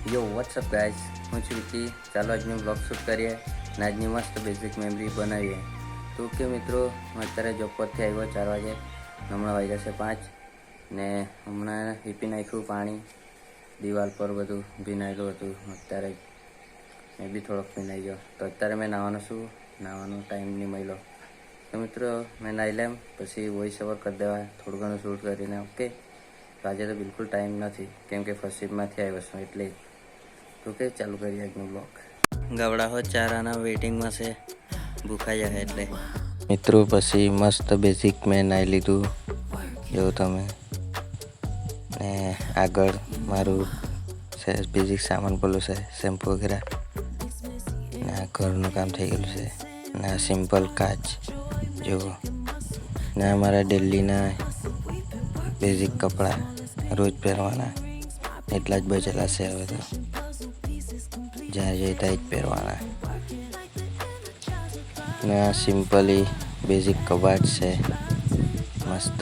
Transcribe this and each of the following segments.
યો WhatsApp guys, હું છું વિકી. ચાલો આજનો બ્લોગ શૂટ કરીએ અને આજની મસ્ત બેઝિક મેમરી બનાવીએ. તો કે મિત્રો, હું અત્યારે જોબ પરથી આવ્યો 4 વાગે. હમણાં વાગ્યા છે 5 ને હમણાં વીપી નાખ્યું પાણી દિવાલ પર, બધું ભીનાયેલું હતું. અત્યારે મેં બી થોડોક ભીનાઈ ગયો, તો અત્યારે મેં નાહવાનો છું. નાહવાનો ટાઈમ નહીં મળ્યો તો મિત્રો મેં નાહી લેમ, પછી વોઇસ ઓવર કરી દેવા થોડું ઘણું શૂટ કરીને. ઓકે, તો આજે તો બિલકુલ ટાઈમ નથી કેમ કે ફર્સ્ટ શિફ્ટમાંથી આવ્યો છું એટલે. તો કે ચાલુ કરીએ આજનો બ્લોગ. ગાવડા હો ચારાના વેઇટિંગમાં છે, ભૂખાઈ જાય એટલે. મિત્રો પછી મસ્ત બેઝિક મેં નાહી લીધું, જો તમે. ને આગળ મારું બેઝિક સામાન પેલું છે, શેમ્પૂ વગેરે. ને આ ઘરનું કામ થઈ ગયેલું છે. ને આ સિમ્પલ કાચ જુઓ. ને અમારા ડેલીના બેઝિક કપડાં રોજ પહેરવાના એટલા જ બચેલા છે. હવે તો જ્યાં જઈએ ત્યાં જ પહેરવાના. ને આ સિમ્પલી બેઝિક કબાટ છે મસ્ત.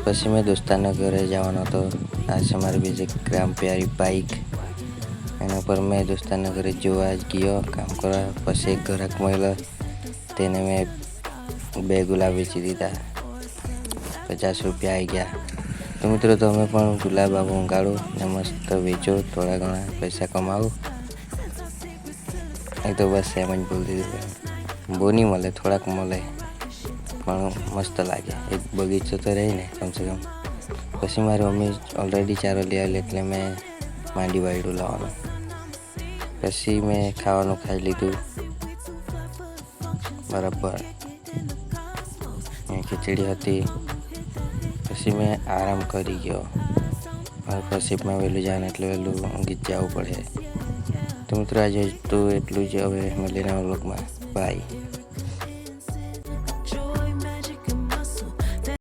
પછી મેં દોસ્તારના ઘરે જવાનો હતો. આ છે મારી બેઝિક ગ્રામ પ્યારી બાઇક. એના પર મેં દોસ્તારના ઘરે જોવા જ ગયો કામ કરવા. પછી એક ગ્રાહક મળ્યો, તેને મેં 2 ગુલાબ વેચી દીધા. 50 રૂપિયા આવી ગયા. તો મિત્રો, તમે પણ ગુલાબ આવો ઊંઘાડો ને મસ્ત વેચો, થોડા ઘણા પૈસા કમાવો. એ તો બસ એમ જ બોલી દીધું. બહુ નહીં મળે, થોડાક મળે પણ મસ્ત લાગે. એક બગીચો તો રહી ને કમસે કમ. પછી મારી મમ્મી ઓલરેડી ચારો લઈ આવેલી એટલે મેં માંડી વાળ્યું લાવવાનું. પછી મેં ખાવાનું ખાઈ લીધું બરાબર. ખીચડી હતી. પછી મેં આરામ કરી ગયો. મારે ફર્સ્ટ વહેલું જવાનું એટલે વહેલું ઊંઘી જ જવું પડે. તો મિત્રો આજે તો એટલું જ. હવે મળીને વ્લોગમાં. બાય.